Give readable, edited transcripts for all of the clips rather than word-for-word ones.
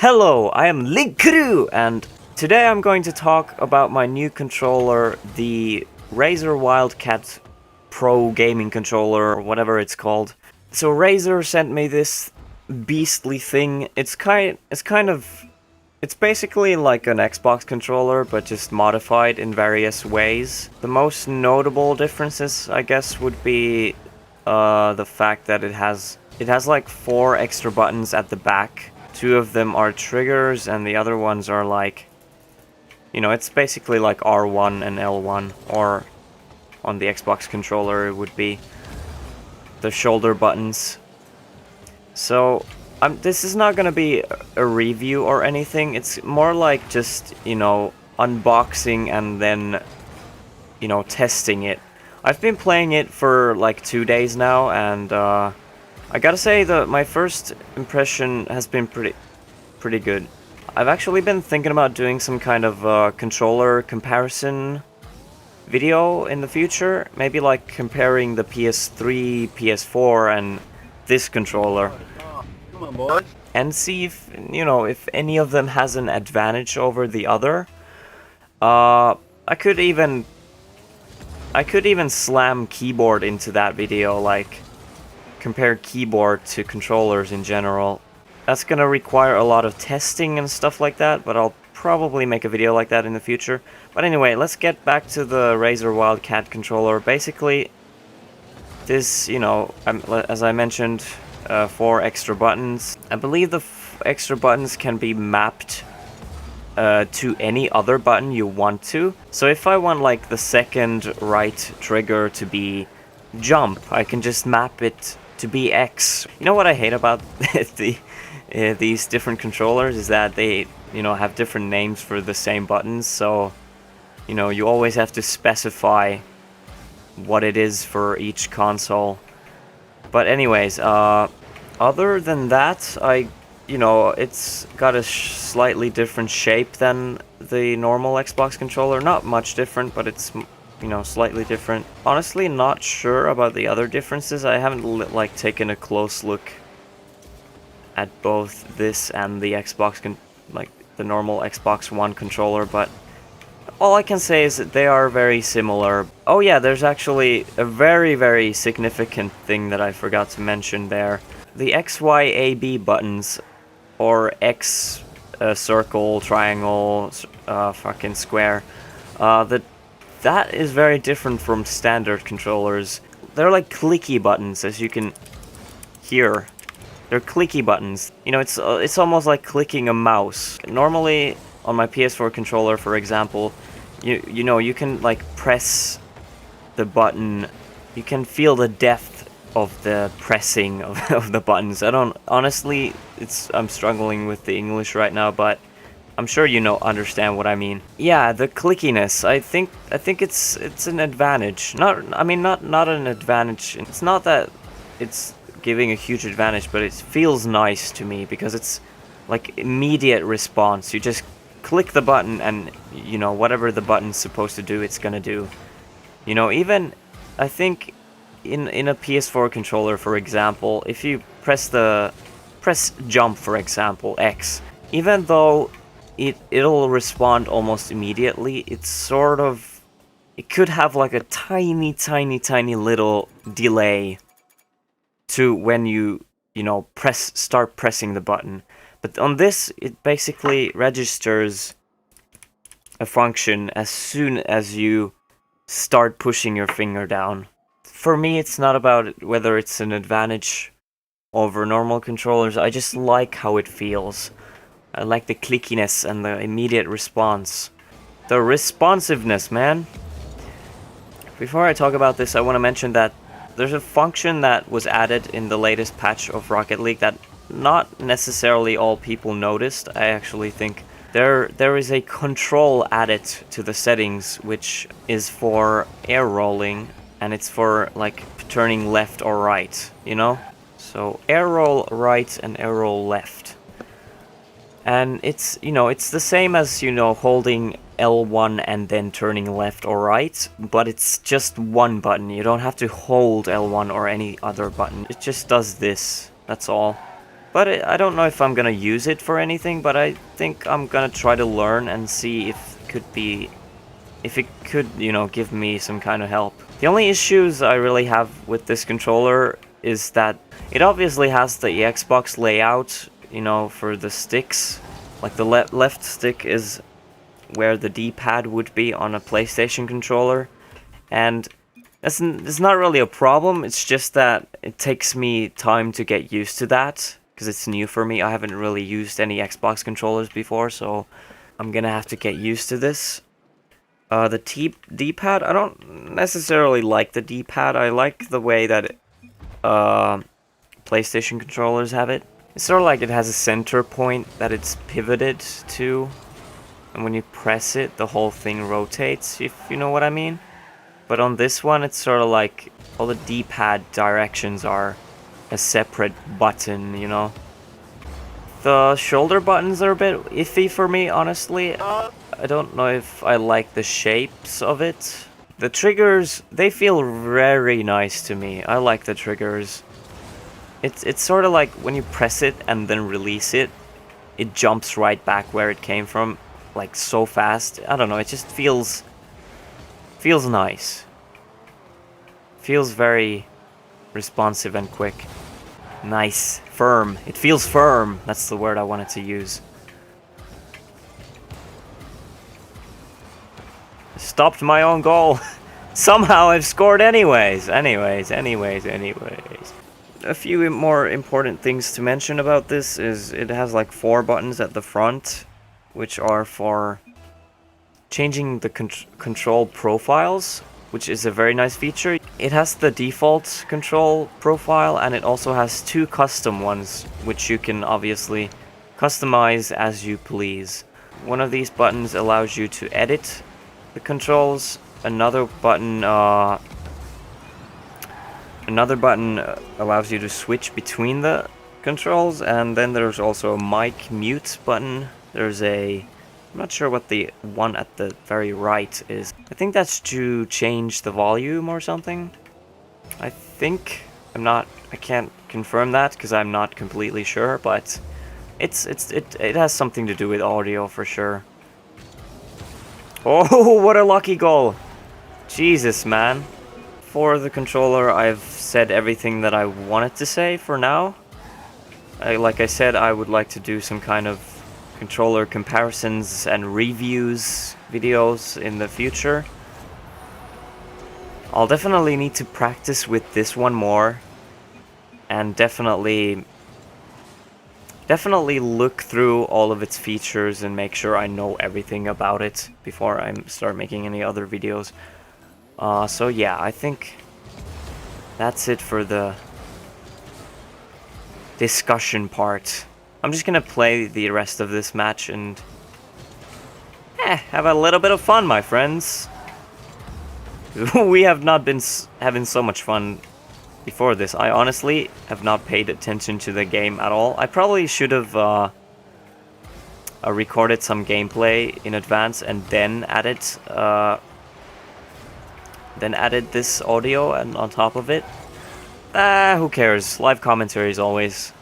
Hello, I am Linkuru, and today I'm going to talk about my new controller, the Razer Wildcat Pro gaming controller, or whatever it's called. So Razer sent me this beastly thing. It's basically like an Xbox controller, but just modified in various ways. The most notable differences, I guess, would be the fact that it has like 4 extra buttons at the back. 2 of them are triggers, and the other ones are like, it's basically like R1 and L1, or on the Xbox controller it would be the shoulder buttons. So this is not gonna be a review or anything. It's more like just, unboxing and then, testing it. I've been playing it for like 2 days now, and I gotta say that my first impression has been pretty good. I've actually been thinking about doing some kind of controller comparison video in the future. Maybe like comparing the PS3, PS4, and this controller. Come on, boy. And see if, if any of them has an advantage over the other. I could even slam keyboard into that video, like compare keyboard to controllers in general. That's gonna require a lot of testing and stuff like that, but I'll probably make a video like that in the future. But anyway, let's get back to the Razer Wildcat controller. Basically, this, as I mentioned, 4 extra buttons. I believe the extra buttons can be mapped to any other button you want to. So if I want like the second right trigger to be jump, I can just map it to be X. You know what I hate about these different controllers is that they, have different names for the same buttons. So, you always have to specify what it is for each console. But anyways, other than that, it's got a slightly different shape than the normal Xbox controller. Not much different, but it's slightly different. Honestly, not sure about the other differences. I haven't taken a close look at both this and the Xbox the normal Xbox One controller, but all I can say is that they are very similar. Oh yeah, there's actually a very, very significant thing that I forgot to mention there. The X, Y, A, B buttons, or X, circle, triangle, fucking square, that is very different from standard controllers. They're like clicky buttons, as you can hear. They're clicky buttons. It's almost like clicking a mouse. Normally, on my PS4 controller, for example, you can like press the button. You can feel the depth of the pressing of the buttons. Honestly, I'm struggling with the English right now, but I'm sure understand what I mean. Yeah, the clickiness. I think it's an advantage. Not an advantage. It's not that it's giving a huge advantage, but it feels nice to me because it's like immediate response. You just click the button and whatever the button's supposed to do, it's gonna do. Even I think in a PS4 controller, for example, if you press jump, for example, X, even though it'll respond almost immediately, it could have like a tiny little delay to when you start pressing the button. But on this, it basically registers a function as soon as you start pushing your finger down. For me, it's not about whether it's an advantage over normal controllers. I just like how it feels. I like the clickiness and the immediate response. The responsiveness, man. Before I talk about this, I want to mention that there's a function that was added in the latest patch of Rocket League that not necessarily all people noticed. I actually think there is a control added to the settings, which is for air rolling, and it's for like turning left or right, So air roll right and air roll left. And it's the same as holding L1 and then turning left or right, but it's just one button. You don't have to hold L1 or any other button. It just does this. That's all. But I don't know if I'm gonna use it for anything, but I think I'm gonna try to learn and see if it could, you know, give me some kind of help. The only issues I really have with this controller is that it obviously has the Xbox layout, you know, for the sticks. Like the left stick is where the D-pad would be on a PlayStation controller, and it's not really a problem. It's just that it takes me time to get used to that because it's new for me. I haven't really used any Xbox controllers before, so I'm gonna have to get used to this. The D-pad, I don't necessarily like the D-pad. I like the way that PlayStation controllers have it. It's sort of like it has a center point that it's pivoted to, and when you press it, the whole thing rotates, if you know what I mean. But on this one, it's sort of like all the D-pad directions are a separate button, you know. The shoulder buttons are a bit iffy for me, honestly. I don't know if I like the shapes of it. The triggers, they feel very nice to me. I like the triggers. It's sort of like when you press it and then release it, it jumps right back where it came from, like so fast. I don't know, it just feels nice. Feels very responsive and quick. Nice. Firm. It feels firm. That's the word I wanted to use. Stopped my own goal. Somehow I've scored anyways. Anyways. A few more important things to mention about this is it has like 4 buttons at the front, which are for changing the control profiles, which is a very nice feature. It has the default control profile, and it also has 2 custom ones, which you can obviously customize as you please. One of these buttons allows you to edit the controls. Another button allows you to switch between the controls, and then there's also a mic mute button. There's a I'm not sure what the one at the very right is. I think that's to change the volume or something. I think I can't confirm that because I'm not completely sure, but it has something to do with audio for sure. Oh, what a lucky goal. Jesus, man. For the controller, I've said everything that I wanted to say for now. Like I said, I would like to do some kind of controller comparisons and reviews videos in the future. I'll definitely need to practice with this one more, and definitely look through all of its features and make sure I know everything about it before I start making any other videos. So yeah, I think that's it for the discussion part. I'm just gonna play the rest of this match and have a little bit of fun, my friends. We have not been having so much fun before this. I honestly have not paid attention to the game at all. I probably should have recorded some gameplay in advance and then added this audio and on top of it. Who cares? Live commentary is always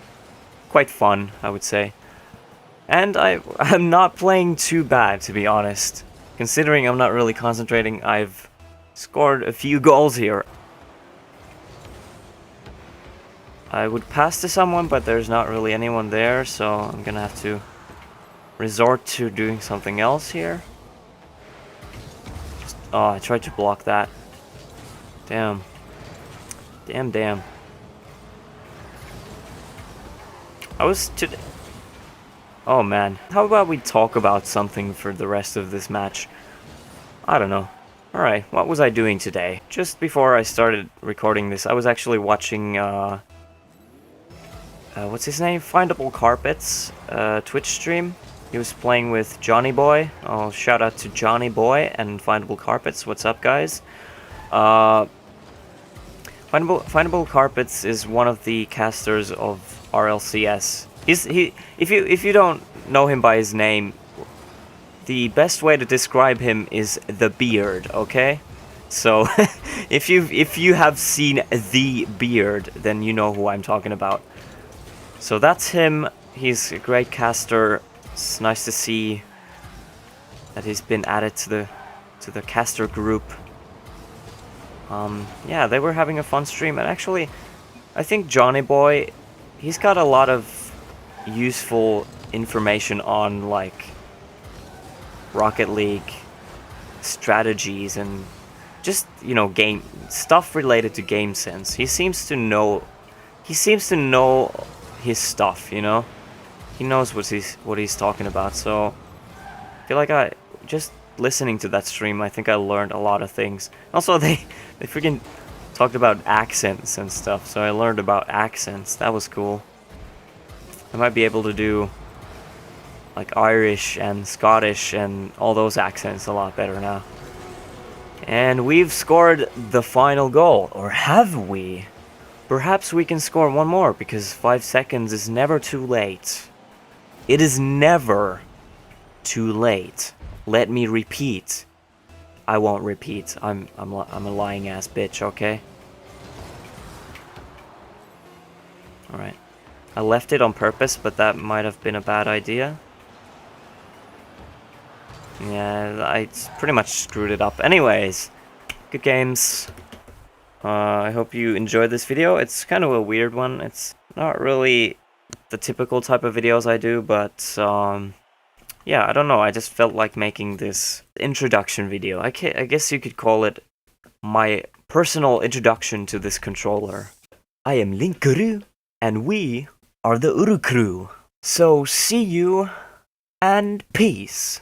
quite fun, I would say. And I'm not playing too bad, to be honest. Considering I'm not really concentrating, I've scored a few goals here. I would pass to someone, but there's not really anyone there, so I'm gonna have to resort to doing something else here. Oh, I tried to block that. Damn. Damn. Oh man, how about we talk about something for the rest of this match? I don't know. Alright, what was I doing today? Just before I started recording this, I was actually watching, what's his name? Findable Carpets, Twitch stream. He was playing with Johnny Boy. Oh, shout out to Johnny Boy and Findable Carpets. What's up, guys? Findable Carpets is one of the casters of RLCS. If you don't know him by his name, the best way to describe him is the beard, okay? So if you have seen the beard, then you know who I'm talking about. So that's him. He's a great caster. It's nice to see that he's been added to the caster group. Yeah, they were having a fun stream, and actually, I think Johnny Boy, he's got a lot of useful information on like Rocket League strategies and just, you know, game stuff related to game sense. He seems to know his stuff, you know. He knows what he's talking about. So I feel like just listening to that stream, I think I learned a lot of things. Also, they freaking talked about accents and stuff, so I learned about accents. That was cool. I might be able to do like Irish and Scottish and all those accents a lot better now. And we've scored the final goal, or have we? Perhaps we can score one more, because 5 seconds is never too late. It is never too late. Let me repeat. I won't repeat. I'm a lying ass bitch, okay? Alright. I left it on purpose, but that might have been a bad idea. Yeah, I pretty much screwed it up. Anyways, good games. I hope you enjoyed this video. It's kind of a weird one. It's not really the typical type of videos I do, but yeah, I don't know. I just felt like making this introduction video. I guess you could call it my personal introduction to this controller. I am Linkuru, and we are the Uru crew. So see you, and peace.